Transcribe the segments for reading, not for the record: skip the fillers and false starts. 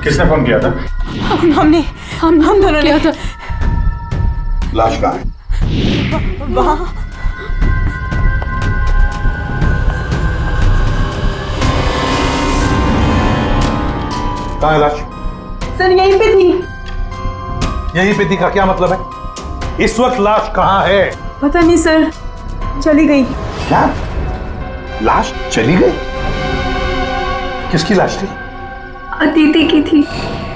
किसने फोन किया था? हम दोनों ने। लाश कहाँ है? वहाँ कहाँ है लाश? सर यहीं पे थी। यहीं पे थी का क्या मतलब है? इस वक्त लाश कहाँ है? पता नहीं सर, चली गई। क्या? लाश चली गई? किसकी लाश थी? अदिति की थी।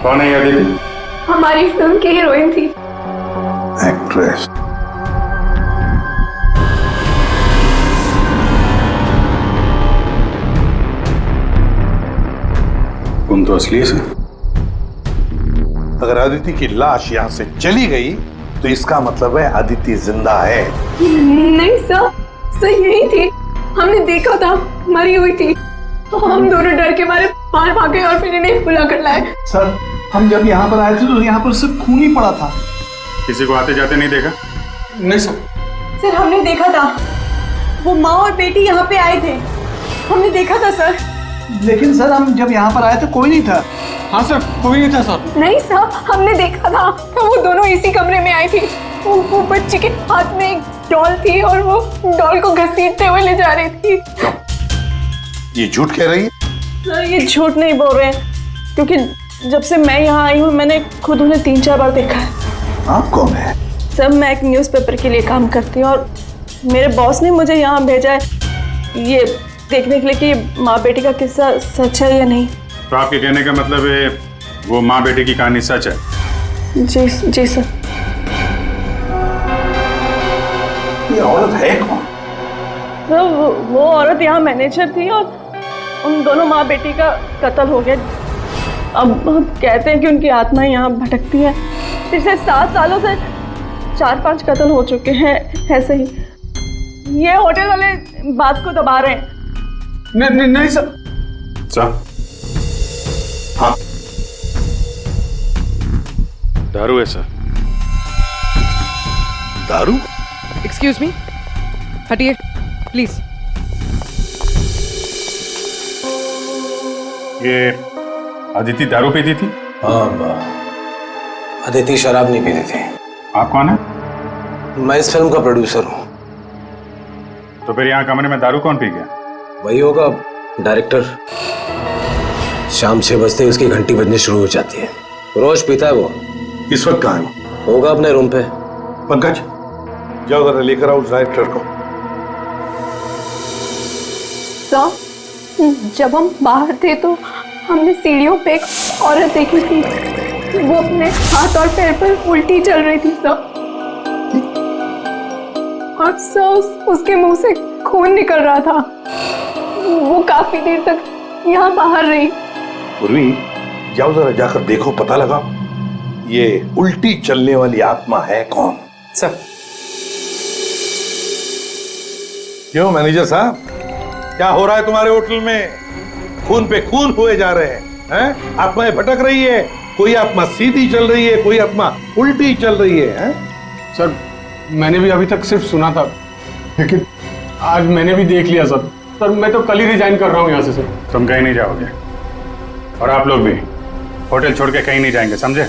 कौन है ये अदिति? हमारी फिल्म की हीरोइन थी। एक्ट्रेस। तुम तो असली से। अगर अदिति की लाश यहाँ से चली गई तो इसका मतलब है अदिति जिंदा है। नहीं सर यही थी। हमने देखा था, मरी हुई थी। हम दोनों डर के मारे बाहर भागे और फिर इन्हें बुला कर लाए। सर हम जब यहाँ पर आए थे तो यहाँ पर सिर्फ खून ही पड़ा था। किसी को आते जाते नहीं देखा? नहीं सर। सर हमने देखा था, वो माँ और बेटी यहाँ पे आए थे। हमने देखा था सर। लेकिन सर हम जब यहाँ पर आए तो कोई नहीं था। हाँ सर कोई नहीं था सर। नहीं सर हमने देखा था, तो वो दोनों इसी कमरे में आई थी। वो बच्ची के हाथ में एक डॉल थी और वो डॉल को घसीटते हुए ले जा रही थी। ये झूठ कह रही है? सर ये झूठ नहीं बोल रहे हैं, क्योंकि जब से मैं यहाँ आई हूँ मैंने खुद उन्हें 3-4 बार देखा है। आप कौन है? सर मैं एक न्यूज़पेपर के लिए काम करती हूँ और मेरे बॉस ने मुझे यहाँ भेजा है ये देखने के लिए कि माँ बेटी का किस्सा सच है या नहीं। तो आपके कहने का मतलब है वो माँ बेटी की कहानी सच है? जी सर। ये औरत है कौन? सर वो औरत यहाँ मैनेजर थी और उन दोनों माँ बेटी का कत्ल हो गया। अब कहते हैं कि उनकी आत्मा यहाँ भटकती है। पिछले 7 सालों से 4-5 कत्ल हो चुके हैं ऐसे ही। ये होटल वाले बात को दबा रहे हैं। नहीं सर। सर हाँ दारू है सर। दारू? एक्सक्यूज मी, हटिए प्लीज। ये अदिति दारू पीती थी? हाँ, अदिति शराब नहीं पीती थी। आप कौन है? मैं इस फिल्म का प्रोड्यूसर हूँ। तो फिर यहाँ कमरे में दारू कौन पी गया? वही होगा डायरेक्टर। शाम 6 बजते ही उसकी घंटी बजनी शुरू हो जाती है। रोज पीता है वो। इस वक्त कहाँ है? होगा अपने रूम पे। पंकज जाओ जरा लेकर आओ उस डायरेक्टर को। सर जब हम बाहर थे तो हमने सीढ़ियों पे एक औरत देखी थी। वो अपने हाथ और पैर पर उल्टी चल रही थी सर। और सर उसके मुंह से खून निकल रहा था। वो काफी देर तक यहाँ बाहर रही। पूर्वी जाओ जरा जाकर देखो, पता लगाओ ये उल्टी चलने वाली आत्मा है कौन। सर क्यों मैनेजर साहब, क्या हो रहा है तुम्हारे होटल में? खून पे खून हुए जा रहे हैं? आत्माएं भटक रही है। कोई आत्मा सीधी चल रही है, कोई आत्मा उल्टी चल रही है? सर मैंने भी अभी तक सिर्फ सुना था, लेकिन आज मैंने भी देख लिया सर। सर मैं तो कल ही रिजाइन कर रहा हूँ यहाँ से सर। तुम कहीं नहीं जाओगे और आप लोग भी होटल छोड़ के कहीं नहीं जाएंगे, समझे?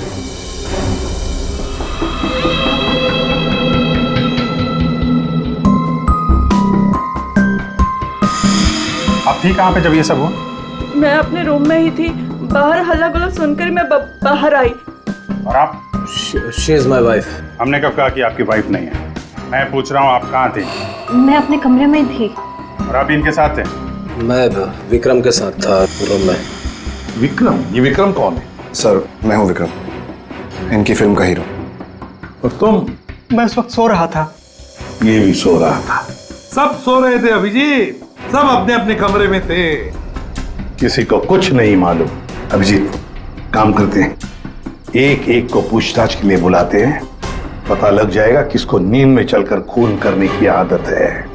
आप थी कहाँ पे जब ये सब हुआ? मैं अपने रूम में ही थी, बाहर हल्ला गुल्ला सुनकर मैं बाहर आई। और आप? She is my wife. हमने कब कहा कि आपकी वाइफ नहीं है? मैं पूछ रहा हूँ आप कहाँ थे? मैं अपने कमरे में थी। और आप इनके साथ थे? मैं विक्रम के साथ था रूम में। विक्रम? ये विक्रम कौन है? सर मैं हूँ विक्रम, इनकी फिल्म का हीरो। और तुम? मैं इस वक्त सो रहा था। ये भी सो रहा था। सब सो रहे थे अभिजीत, सब अपने अपने कमरे में थे। किसी को कुछ नहीं मालूम। अभिजीत काम करते हैं, एक एक को पूछताछ के लिए बुलाते हैं, पता लग जाएगा किसको नींद में चलकर खून करने की आदत है।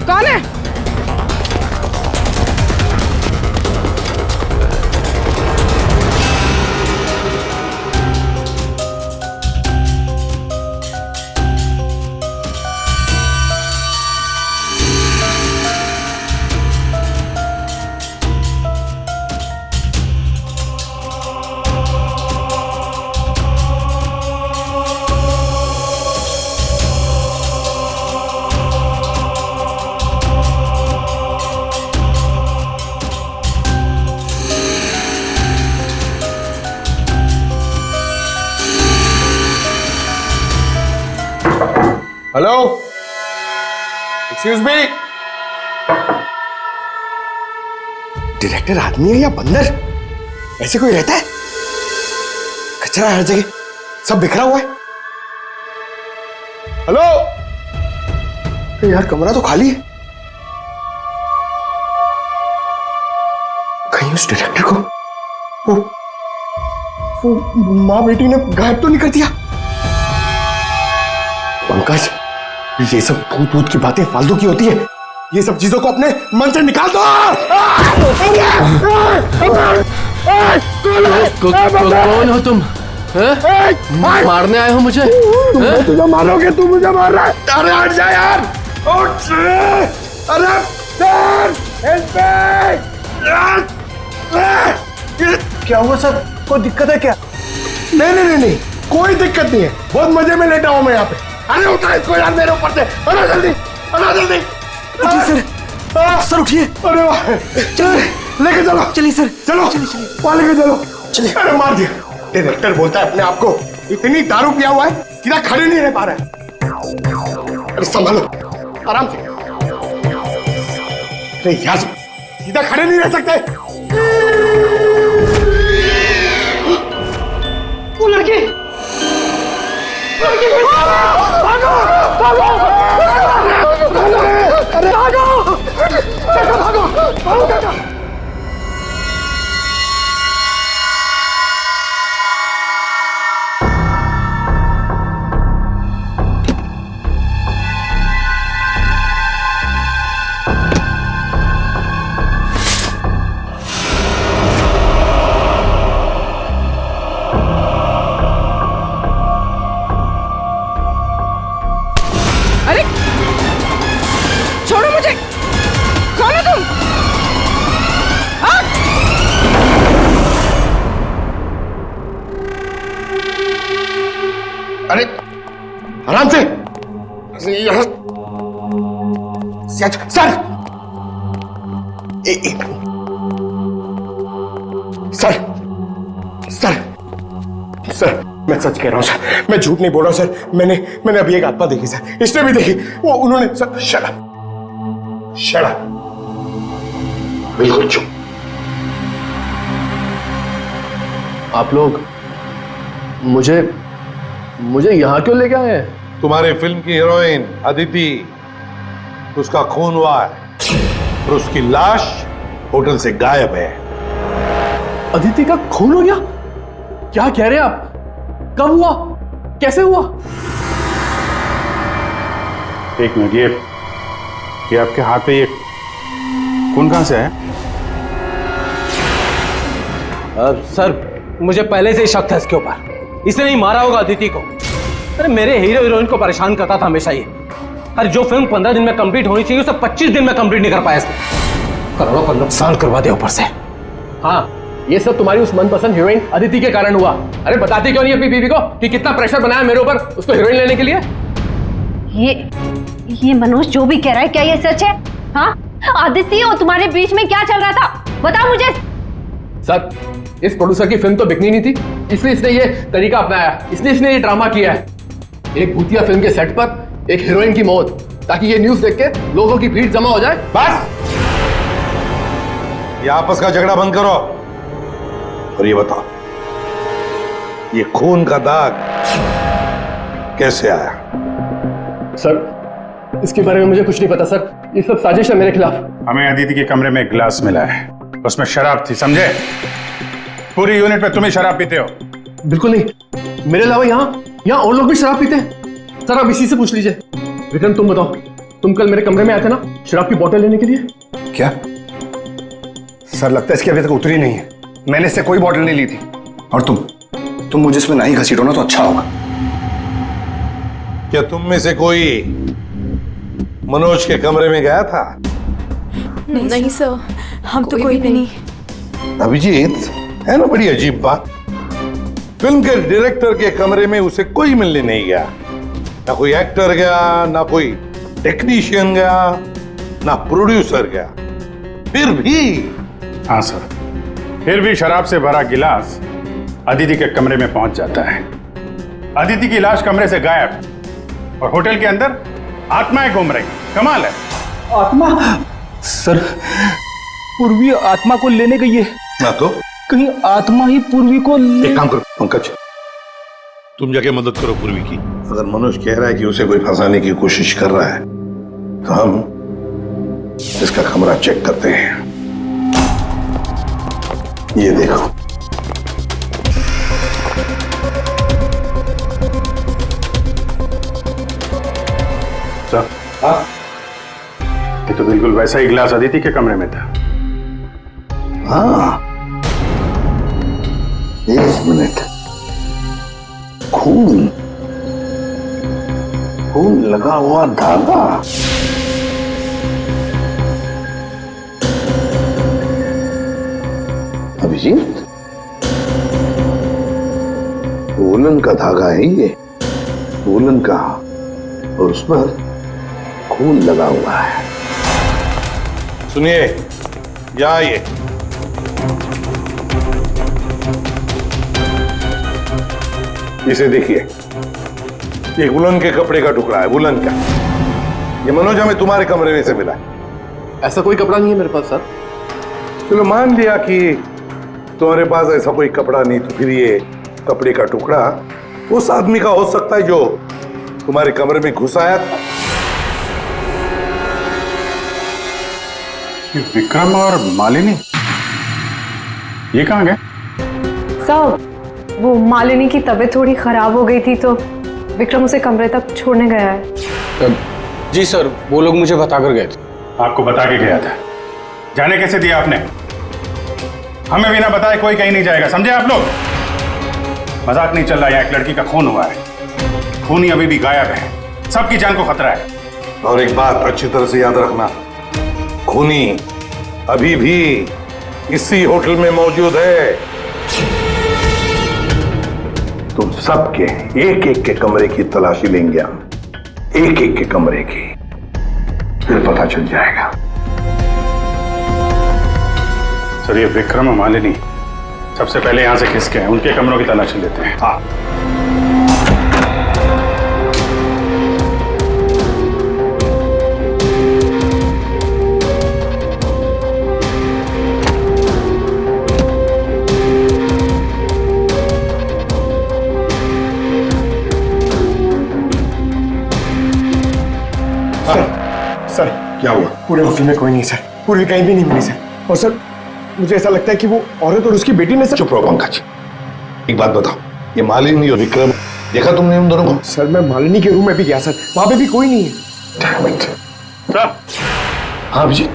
कौन है? Hello, excuse me. डायरेक्टर आदमी है या बंदर? ऐसे कोई रहता है? कचरा हर जगह, सब बिखरा हुआ है। हेलो, यार कमरा तो खाली है। कहीं उस डायरेक्टर को वो माँ बेटी ने गायब तो नहीं कर दिया? पंकज, ये सब भूत भूत की बातें फालतू की होती है। ये सब चीजों को अपने मन से निकाल दो। कौन हो तुम? मारने आए हो मुझे? तुझे मारोगे, तू मुझे मार रहा है। अरे हट जा यार, उठ। अरे क्या हुआ सर? कोई दिक्कत है क्या? नहीं, कोई दिक्कत नहीं है। बहुत मजे में लेटा हूं मैं यहाँ पे। अरे उठा इसको यार मेरे ऊपर से। अरे जल्दी, उठिए सर उठिए। अरे वाह, लेके चलो। चलिए सर, चलो वहां लेके चलो। चलिए। अरे मार दिया। डायरेक्टर बोलता है अपने आप को इतनी दारू पिया हुआ है, सीधा खड़े नहीं रह पा रहा है। अरे संभालो, आराम से। अरे यार, सीधा खड़े नहीं रह सकते। वो लड़की भागो, अरे भागो। अरे छोड़ो मुझे, कौन हो तुम? हाँ? अरे आराम से। सर, सर, मैं सच कह रहा हूं सर, मैं झूठ नहीं बोल रहा हूं सर। मैंने अभी एक आत्मा देखी सर, इसने भी देखी। वो उन्होंने सर। शट अप, बिल्कुल चुप। आप लोग मुझे यहाँ क्यों लेके आए हैं? तुम्हारी फिल्म की हीरोइन अदिति, उसका खून हुआ है और उसकी लाश होटल से गायब है। अदिति का खून हो गया? क्या कह रहे हैं आप? कब हुआ? कैसे हुआ? एक मिनट, ये आपके हाथ पे ये खून कहां से है? सर, मुझे पहले से ही शक था इसके ऊपर। इसने नहीं मारा होगा अदिति को। अरे मेरे हीरो हीरोइन को परेशान करता था हमेशा ये। अरे जो फिल्म 15 दिन में कंप्लीट होनी चाहिए उसे 25 दिन में कंप्लीट नहीं कर पाया इसने। करोड़ों का नुकसान करवा दिया ऊपर से। हाँ, ये सब तुम्हारी उस मनपसंद हीरोइन अदिति के कारण हुआ। अरे बताती क्यों नहीं अपनी बीवी को कि कितना प्रेशर बनाया मेरे ऊपर उसको हीरोइन लेने के लिए? ये मनोज जो भी कह रहा है, क्या ये सच है? हाँ, आदित्य और तुम्हारे बीच में क्या चल रहा था? बताओ मुझे। सर, इस प्रोड्यूसर की फिल्म तो बिकनी नहीं थी, इसलिए इसने ये तरीका अपनाया। इसने ये ड्रामा किया है। एक भूतिया फिल्म के सेट पर एक हीरोइन की मौत, ताकि ये न्यूज देख के लोगों की भीड़ जमा हो जाए। बस, ये आपस का झगड़ा बंद करो और ये बताओ, ये खून का दाग कैसे आया? सर, इसके बारे में मुझे कुछ नहीं पता सर। ये सब साजिश है मेरे खिलाफ। हमें अदिति के कमरे में एक गिलास मिला है, उसमें शराब थी, समझे? पूरी यूनिट में तुम ही शराब पीते हो। बिल्कुल नहीं, मेरे अलावा यहाँ और लोग भी शराब पीते हैं। सर, आप इसी से पूछ लीजिए। विक्रम, तुम बताओ, तुम कल मेरे कमरे में आए थे ना शराब की बोतल लेने के लिए? क्या सर, लगता है इसकी अभी तक उतरी नहीं है। मैंने इससे कोई बॉटल नहीं ली थी। और तुम मुझे इसमें नहीं घसीटो ना तो अच्छा होगा। क्या तुम में से कोई मनोज के कमरे में गया था? नहीं सर, हम तो कोई भी नहीं। अभिजीत, है ना बड़ी अजीब बात। फिल्म के डायरेक्टर के कमरे में उसे कोई मिलने नहीं गया। ना कोई एक्टर गया, ना कोई टेक्नीशियन गया, ना प्रोड्यूसर गया। फिर भी हाँ सर, फिर भी शराब से भरा गिलास अदिति के कमरे में पहुंच जाता है। अदिति की लाश कमरे से गायब, और होटल के अंदर आत्माएं घूम रही। कमाल है। आत्मा? सर, पूर्वी आत्मा को लेने गई है। ना तो कहीं आत्मा ही पूर्वी को एक काम करो पंकज, तुम जाके मदद करो पूर्वी की। अगर मनोज कह रहा है कि उसे कोई फंसाने की कोशिश कर रहा है तो हम इसका कमरा चेक करते हैं। ये देखो, सर, ये तो बिल्कुल वैसा ही गिलास अदिति के कमरे में था। हाँ, एक मिनट, खून खून लगा हुआ धागा। अभिजीत, वूलन का धागा है ये, वूलन का, और उस पर खून लगा हुआ है। सुनिए, या ये इसे देखिए, एक वुलन के कपड़े का टुकड़ा है, वुलन का। ये मनोज हमें तुम्हारे कमरे में से मिला है। ऐसा कोई कपड़ा नहीं है मेरे पास सर। चलो मान लिया कि तुम्हारे पास ऐसा कोई कपड़ा नहीं, तो फिर ये कपड़े का टुकड़ा उस आदमी का हो सकता है जो तुम्हारे कमरे में घुस आया था। ये विक्रम और मालिनी ये कहाँ गए? सर, वो मालिनी की तबीयत थोड़ी खराब हो गई थी तो विक्रम उसे कमरे तक छोड़ने गया है। जी सर, वो लोग मुझे बता कर गए थे। आपको बता के गया था? जाने कैसे दिया आपने? हमें बिना बताए कोई कहीं नहीं जाएगा, समझे आप लोग? मजाक नहीं चल रहा, यहाँ एक लड़की का खून हुआ है, खूनी अभी भी गायब है, सबकी जान को खतरा है। और एक बात अच्छी तरह से याद रखना, खूनी अभी भी इसी होटल में मौजूद है। तुम सबके एक एक के कमरे की तलाशी लेंगे हम, एक एक के कमरे की, फिर पता चल जाएगा। सर, ये विक्रम और मालिनी सबसे पहले यहां से खिसके हैं, उनके कमरों की तलाशी लेते हैं। हाँ, सर, क्या हुआ? पूरे होटल में कोई नहीं सर, पूर्वी कहीं भी नहीं मिली सर। और सर, मुझे ऐसा लगता है कि वो औरत और उसकी बेटी ने सर। चुप रहो पंकज, एक बात बताओ, ये मालिनी और विक्रम देखा तुमने उन दोनों को? सर, मैं मालिनी के रूम में भी गया सर, वहां पे भी कोई नहीं है। Damn it. सर, हाँ अभिजीत,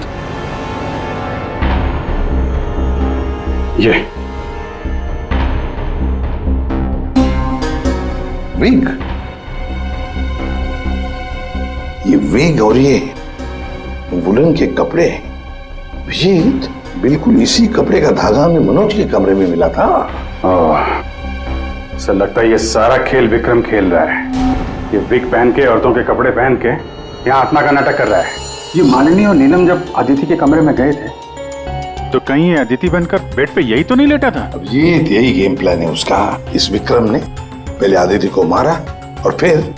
ये विग, ये विग और ये वुलन के कपड़े, अभिजीत बिल्कुल इसी कपड़े का धागा हमें मनोज के कमरे में मिला था। सर, लगता है ये सारा खेल विक्रम खेल रहा है। ये विग पहन के, औरतों के कपड़े पहन के यहाँ आत्मा का नाटक कर रहा है। ये मालिनी और नीलम जब अदिति के कमरे में गए थे तो कहीं ये अदिति बनकर बेड पे यही तो नहीं लेटा था? अभिजीत, यही गेम प्लान है उसका। इस विक्रम ने पहले अदिति को मारा और फिर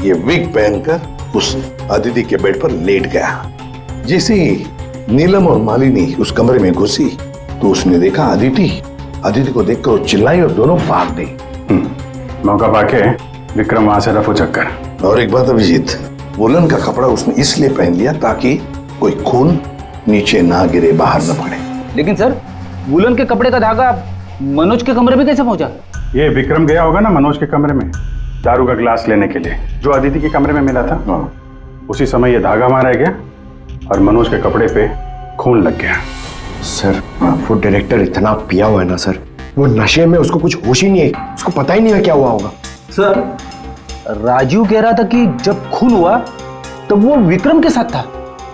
ये विग पहनकर उस अदिति के बेड पर लेट गया। जैसे ही नीलम और मालिनी उस कमरे में घुसी तो उसने देखा अदिति को देखकर वो चिल्लाई और दोनों भाग गई। मौका पाके विक्रम वहां से रफू चक्कर। और एक बात अभिजीत, वुलन का कपड़ा उसने इसलिए पहन लिया ताकि कोई खून नीचे ना गिरे, बाहर न पड़े। लेकिन सर, वुलन के कपड़े का धागा मनोज के कमरे में कैसे पहुंचा? ये विक्रम गया होगा ना मनोज के कमरे में दारू का ग्लास लेने के लिए, जो अदिति के कमरे में मिला था। उसी समय ये धागा मारा गया और मनोज के कपड़े पे खून लग गया। सर, वो डायरेक्टर इतना पिया हुआ है ना सर, वो नशे में उसको कुछ होश ही नहीं है, उसको पता ही नहीं है क्या हुआ होगा। सर, राजीव कह रहा था कि जब खून हुआ तब वो विक्रम के साथ था।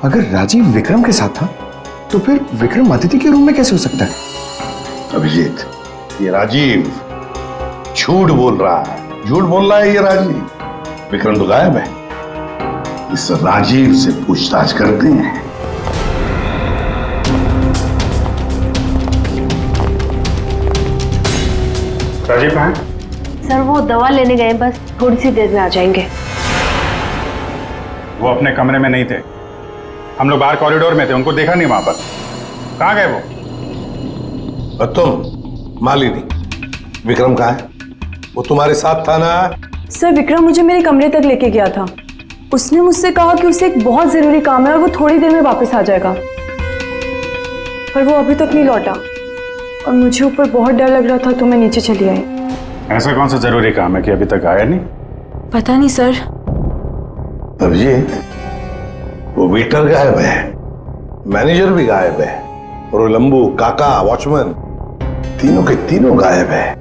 अगर राजीव विक्रम के साथ था तो फिर विक्रम अदिति के रूम में कैसे हो सकता है? अभिजीत, ये राजीव झूठ बोल रहा है, झूठ बोल रहा है ये राजीव। विक्रम तो गायब है, इस राजीव से पूछताछ करते हैं। राजीव कहाँ है? सर वो दवा लेने गए, बस थोड़ी सी देर में आ जाएंगे। वो अपने कमरे में नहीं थे, हम लोग बाहर कॉरिडोर में थे, उनको देखा नहीं वहां पर। कहाँ गए वो? और तुम मालिनी, विक्रम कहाँ है? वो तुम्हारे साथ था ना? सर विक्रम मुझे मेरे कमरे तक लेके गया था। उसने मुझसे कहा कि उसे एक बहुत जरूरी काम है और वो थोड़ी देर में वापस आ जाएगा, पर वो अभी तक नहीं लौटा और मुझे ऊपर बहुत डर लग रहा था तो मैं नीचे चली आई। ऐसा कौन सा जरूरी काम है कि अभी तक आया नहीं? पता नहीं सर। अभिजीत, वो वेटर गायब है, मैनेजर भी गायब है, और वो लंबू, काका, वॉचमैन, तीनों के तीनों गायब है,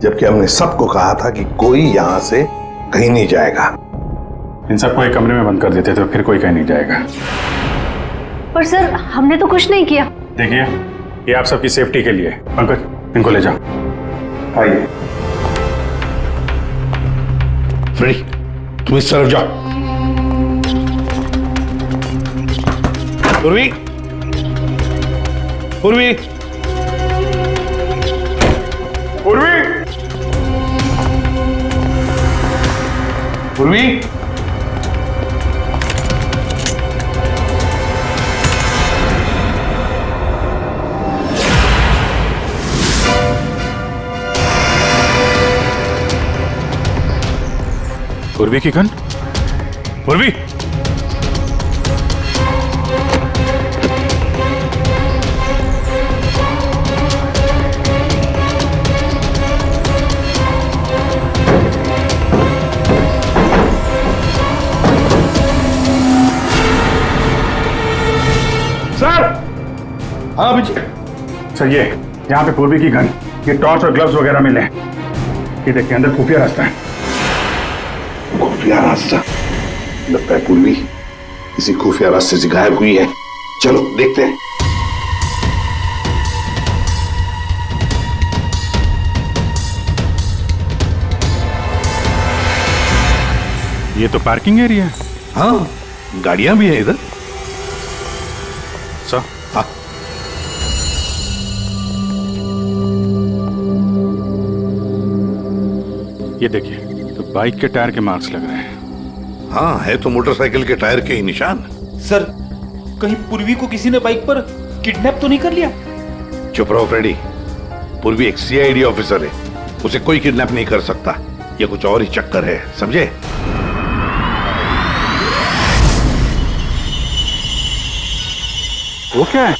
जबकि हमने सबको कहा था कि कोई यहां से कहीं नहीं जाएगा। इन सबको एक कमरे में बंद कर देते तो फिर कोई कहीं नहीं जाएगा। पर सर हमने तो कुछ नहीं किया। देखिए, ये आप सबकी सेफ्टी के लिए। पंकज, इनको ले जाओ। आइए। फ्रेडी, तुम इस तरफ जाओ। पूर्वी, पूर्वी, पूर्वी, पूर्वी, पूर्वी की गन? पूर्वी, सर। हाँ अभिजीत। सर ये यहाँ पे पूर्वी की गन, ये टॉर्च और ग्लव्स वगैरह मिले हैं। ये देखिए, अंदर खुफिया रास्ता है। खुफिया रास्ता? लगता है पूर्वी किसी खुफिया रास्ते से गायब हुई है। चलो देखते हैं। ये तो पार्किंग एरिया है। हाँ, गाड़ियां भी हैं इधर। सर, हाँ, ये देखिए, तो बाइक के टायर के मार्क्स लग रहे हैं। हाँ, है तो मोटरसाइकिल के टायर के ही निशान। सर, कहीं पूर्वी को किसी ने बाइक पर किडनैप तो नहीं कर लिया? चुप रहो फ्रेडी। पूर्वी एक सीआईडी ऑफिसर है, उसे कोई किडनैप नहीं कर सकता। ये कुछ और ही चक्कर है, समझे? वो क्या है?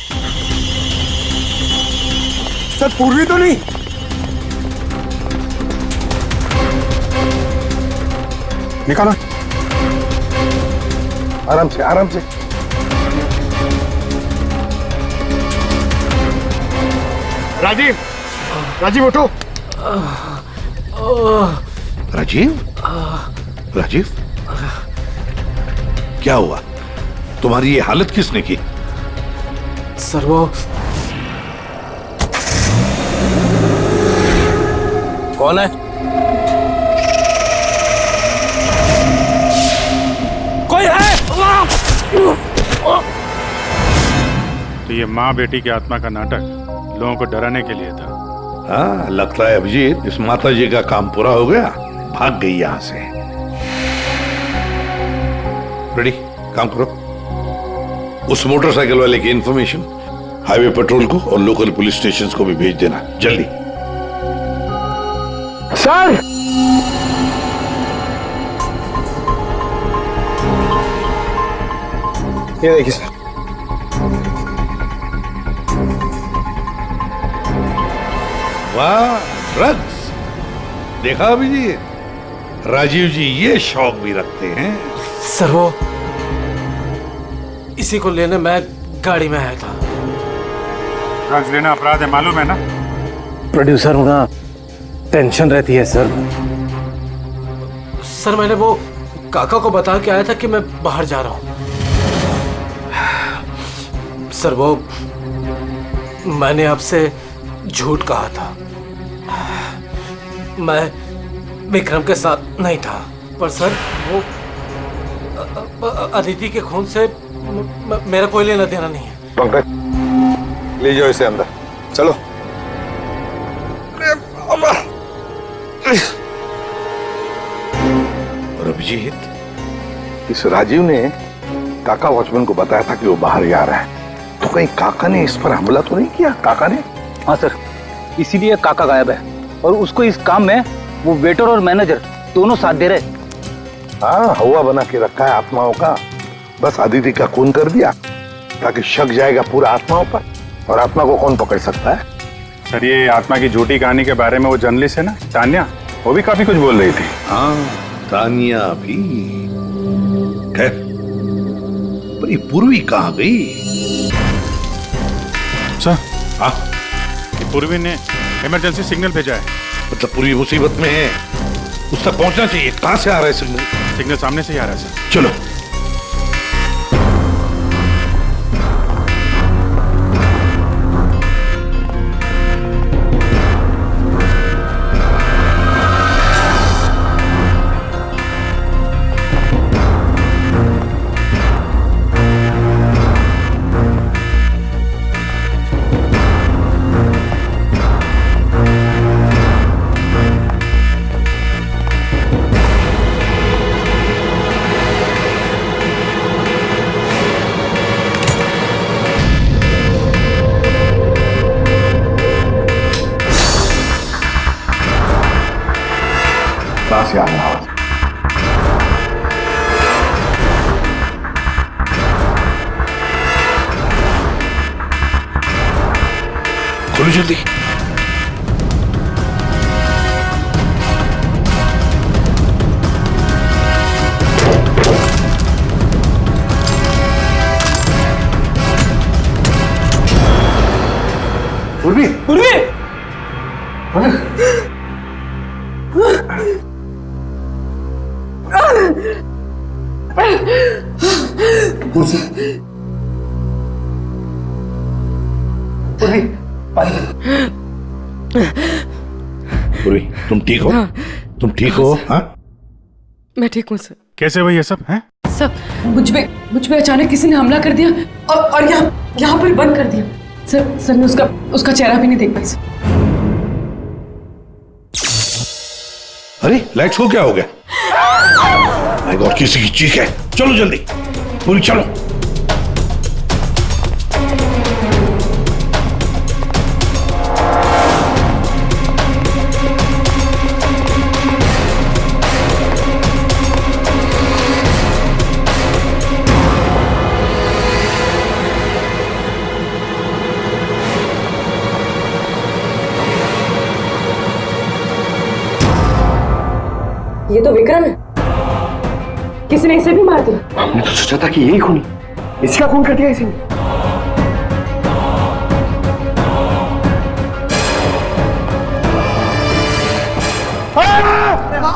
सर पूर्वी तो नहीं? निकालो। आराम से, आराम से। राजीव, राजीव उठो। राजीव, राजीव, क्या हुआ? तुम्हारी ये हालत किसने की? सर वो कौन है? कोई है? तो ये माँ बेटी की आत्मा का नाटक लोगों को डराने के लिए था। हाँ, लगता है अभिजीत इस माता जी का काम पूरा हो गया, भाग गई यहां से। रेडी, काम करो। उस मोटरसाइकिल वाले की इंफॉर्मेशन हाईवे पेट्रोल को और लोकल पुलिस स्टेशन को भी भेज देना, जल्दी। सर, ये देखिए सर। वाह, ड्रग्स! देखा अभिजीत, राजीव जी ये शौक भी रखते हैं। सर वो इसी को लेने मैं गाड़ी में आया था। ड्रग्स लेना अपराध है, मालूम है ना? प्रोड्यूसर होना टेंशन रहती है सर। सर मैंने वो काका को बता के आया था कि मैं बाहर जा रहा हूं। सर वो मैंने आपसे झूठ कहा था। मैं विक्रम के साथ नहीं था, पर सर वो अदिति के खून से मेरा कोई लेना देना नहीं है। पंकज, ले जाओ इसे अंदर, चलो। अभिजीत, इस राजीव ने काका वॉचमैन को बताया था कि वो बाहर जा रहा है, तो कहीं काका ने इस पर हमला तो नहीं किया? काका ने? हाँ सर, इसीलिए काका गायब है और उसको इस काम में वो वेटर और मैनेजर दोनों साथ दे रहे। हाँ, हवा बना के रखा है आत्माओं का। बस आदिति का खून कर दिया ताकि शक जाएगा पूरा आत्माओं पर, और आत्मा को कौन पकड़ सकता है? सर, ये आत्मा की झूठी कहानी के बारे में वो जर्नलिस्ट है ना, तान्या, वो भी काफी कुछ बोल रही थी। हाँ, तानिया भी। खैर, पर ये पूर्वी कहाँ गई? सर, हाँ, पूर्वी ने इमरजेंसी सिग्नल भेजा है। मतलब पूर्वी मुसीबत में है, उस तक पहुंचना चाहिए। कहां से आ रहा है सिग्नल? सिग्नल सामने से ही आ रहा है सर। चलो। सांस याद ना आवाज। खोलो जल्दी। पूर्वी, पूर्वी। पूर्वी, तुम ठीक हो? हाँ। तुम ठीक हो? हाँ? मैं ठीक हूँ सर। कैसे हुई ये सब है? सर, मुझ पे अचानक किसी ने हमला कर दिया और यहाँ पर बंद कर दिया। सर मैं उसका चेहरा भी नहीं देख पाई सर। अरे, लाइट्स को क्या हो गया? माय गॉड, किसी की चीख है। चलो जल्दी, पूरी चलो। ये तो विक्रम है। किसी ने इसे भी मार दिया। हमने तो सोचा था कि यही खूनी, इसका खून कर दिया इसी ने।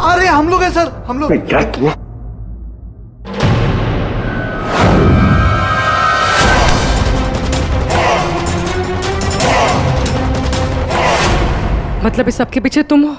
अरे हम लोग हैं सर, हम लोग। क्या किया? मतलब इस सबके पीछे तुम हो?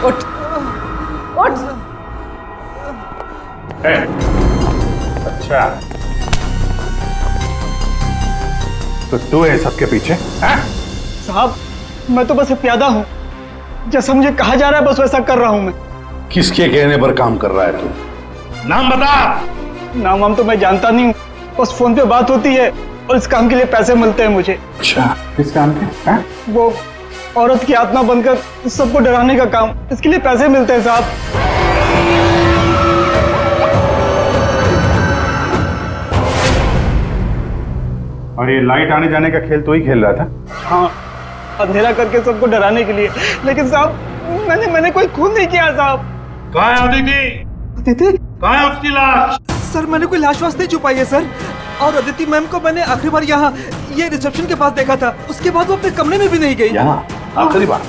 उठ उठ। अच्छा, तो तू है सबके पीछे? साहब, मैं तो बस एक प्यादा हूँ। जैसा मुझे कहा जा रहा है बस वैसा कर रहा हूँ मैं। किसके कहने पर काम कर रहा है तू? नाम बता। नाम वाम तो मैं जानता नहीं हूँ, बस फोन पे बात होती है और इस काम के लिए पैसे मिलते हैं मुझे। अच्छा, किस काम के? वो औरत की आत्मा बनकर सबको डराने का काम, इसके लिए पैसे मिलते हैं साहब। और ये लाइट आने जाने का खेल तो ही खेल रहा था? हाँ, अंधेरा करके सबको डराने के लिए। लेकिन साहब, मैंने कोई खून नहीं किया साहब। कहाँ है अदिति? अदिति? कहाँ है उसकी लाश? सर, मैंने कोई लाश वाश नहीं छुपाई है सर। और अदिति मैम को मैंने आखिरी बार यहाँ ये रिसेप्शन के पास देखा था। उसके बाद वो अपने कमरे में भी नहीं गई। यहाँ आखिरी बार?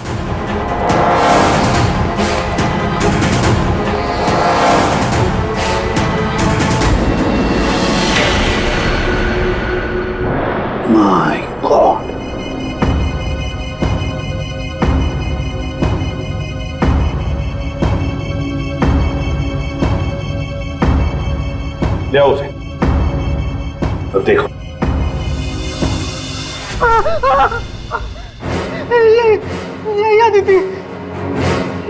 My God. ले आओ उसे। अब देखो ये अदिति,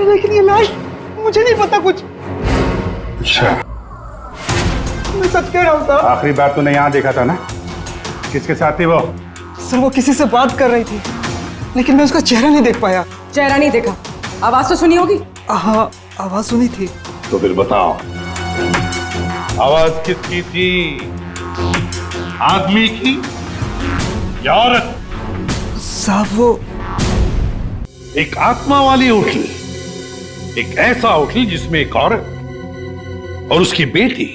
लेकिन ये लाश मुझे नहीं पता कुछ। अच्छा, मैं सच कह रहा हूँ साहब। आखिरी बार तूने यहाँ देखा था ना? किसके साथ थी वो? सर वो किसी से बात कर रही थी, लेकिन मैं उसका चेहरा नहीं देख पाया। चेहरा नहीं देखा, आवाज तो सुनी होगी। हाँ, आवाज सुनी थी। तो फिर बताओ, आवाज किसकी थी? आदमी की या औरत? साहब वो एक आत्मा वाली होटल, एक ऐसा होटल जिसमें एक औरत और उसकी बेटी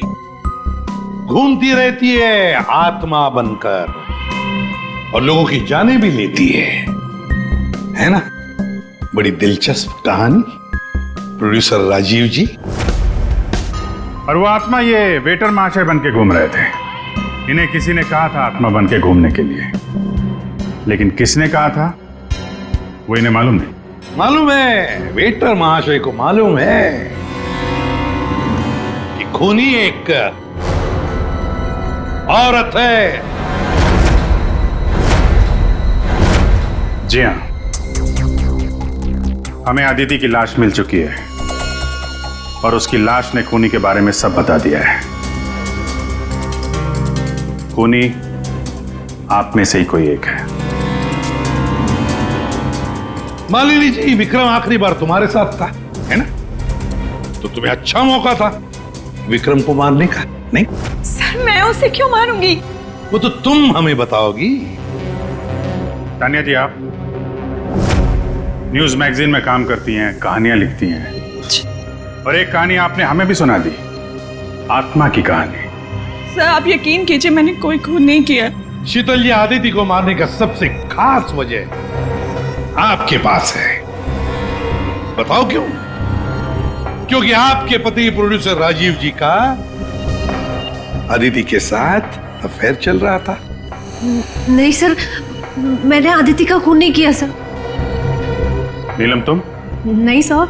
घूमती रहती है आत्मा बनकर और लोगों की जानें भी लेती है ना? बड़ी दिलचस्प कहानी प्रोड्यूसर राजीव जी। और वो आत्मा ये वेटर महाशय बन के घूम रहे थे। इन्हें किसी ने कहा था आत्मा बन के घूमने के लिए, लेकिन किसने कहा था वो इन्हें मालूम नहीं। मालूम है, वेटर महाशय को मालूम है कि खूनी एक औरत है। जी हाँ, हमें अदिति की लाश मिल चुकी है और उसकी लाश ने खूनी के बारे में सब बता दिया है। खूनी आप में से ही कोई एक है। मालिनी जी, विक्रम आखिरी बार तुम्हारे साथ था, है ना? तो तुम्हें अच्छा मौका था विक्रम को मारने का, नहीं? सर मैं उसे क्यों मारूंगी? वो तो तुम हमें बताओगी। तानिया जी, आप न्यूज मैगजीन में काम करती हैं, कहानियां लिखती हैं, और एक कहानी आपने हमें भी सुना दी, आत्मा की कहानी। सर आप यकीन कीजिए, मैंने कोई खून नहीं किया। शीतल जी, आदिति को मारने का सबसे खास वजह आपके पास है। बताओ क्यों? क्योंकि आपके पति प्रोड्यूसर राजीव जी का आदिति के साथ अफेयर चल रहा था। नहीं सर, मैंने आदिति का खून नहीं किया सर। नीलम तुम? नहीं सर,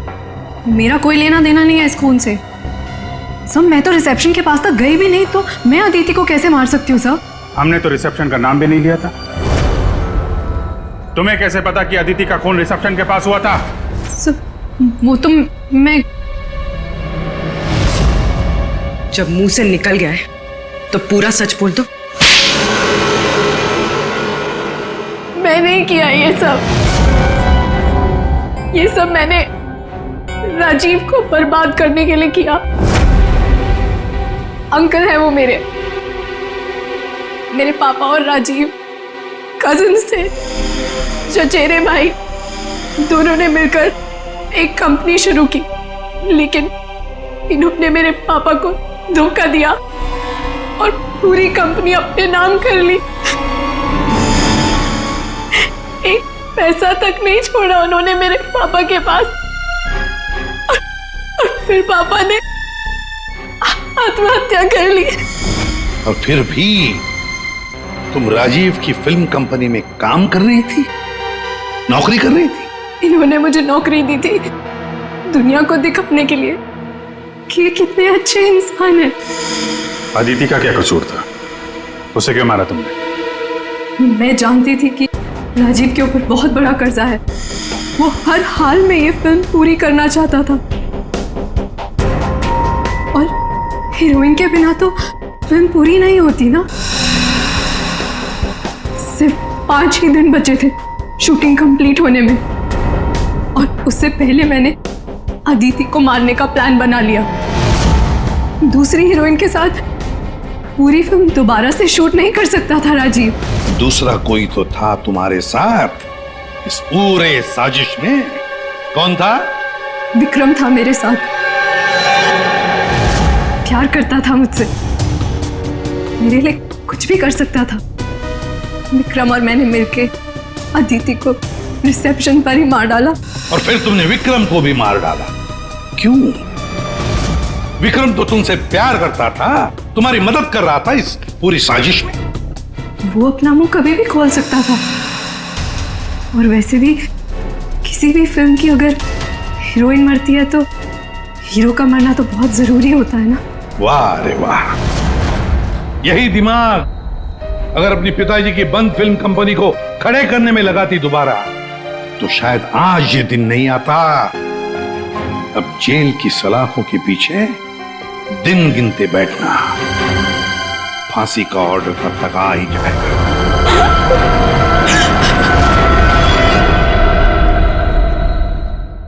मेरा कोई लेना देना नहीं है इस खून से। सर मैं तो रिसेप्शन के पास तक गई भी नहीं, तो मैं अदिति को कैसे मार सकती हूँ सर? हमने तो रिसेप्शन का नाम भी नहीं लिया था। तुम्हें कैसे पता कि अदिति का खून रिसेप्शन के पास हुआ था? सर वो तो मैं जब मुंह से निकल गया है तो पूरा सच बोल दो। मैं नहीं किया ये सब मैंने राजीव को बर्बाद करने के लिए किया। अंकल है वो मेरे पापा और राजीव कजिन्स थे, चचेरे भाई। दोनों ने मिलकर एक कंपनी शुरू की, लेकिन इन्होंने मेरे पापा को धोखा दिया और पूरी कंपनी अपने नाम कर ली। एक पैसा तक नहीं छोड़ा उन्होंने मेरे पापा के पास। और फिर पापा ने आत्महत्या कर ली। और फिर भी तुम राजीव की फिल्म कंपनी में काम कर रही थी, नौकरी कर रही थी। इन्होंने मुझे नौकरी दी थी दुनिया को दिखाने के लिए कि ये कितने अच्छे इंसान हैं। अदिति का क्या कसूर था? उसे क्यों मारा तुमने? मैं जानती थी कि राजीव के ऊपर बहुत बड़ा कर्जा है। वो हर हाल में ये फिल्म पूरी करना चाहता था, और हीरोइन के बिना तो फिल्म पूरी नहीं होती ना। सिर्फ 5 ही दिन बचे थे शूटिंग कंप्लीट होने में, और उससे पहले मैंने अदिति को मारने का प्लान बना लिया। दूसरी हीरोइन के साथ पूरी फिल्म दोबारा से शूट नहीं कर सकता था राजीव। दूसरा कोई तो था तुम्हारे साथ इस पूरे साजिश में। कौन था? विक्रम था मेरे साथ। प्यार करता था मुझसे, मेरे लिए कुछ भी कर सकता था। विक्रम और मैंने मिलके अदिति को रिसेप्शन पर ही मार डाला। और फिर तुमने विक्रम को भी मार डाला। क्यों? विक्रम तो तुमसे प्यार करता था, तुम्हारी मदद कर रहा था इस पूरी साजिश में। वो अपना मुंह कभी भी खोल सकता था। और वैसे भी किसी भी फिल्म की अगर हीरोइन मरती है तो हीरो का मरना तो बहुत जरूरी होता है ना। वाह रे वाह, यही दिमाग अगर अपनी पिताजी की बंद फिल्म कंपनी को खड़े करने में लगाती दोबारा, तो शायद आज ये दिन नहीं आता। अब जेल की सलाखों के पीछे दिन गिनते बैठना, फांसी का ऑर्डर तब तक आ ही जाएगा।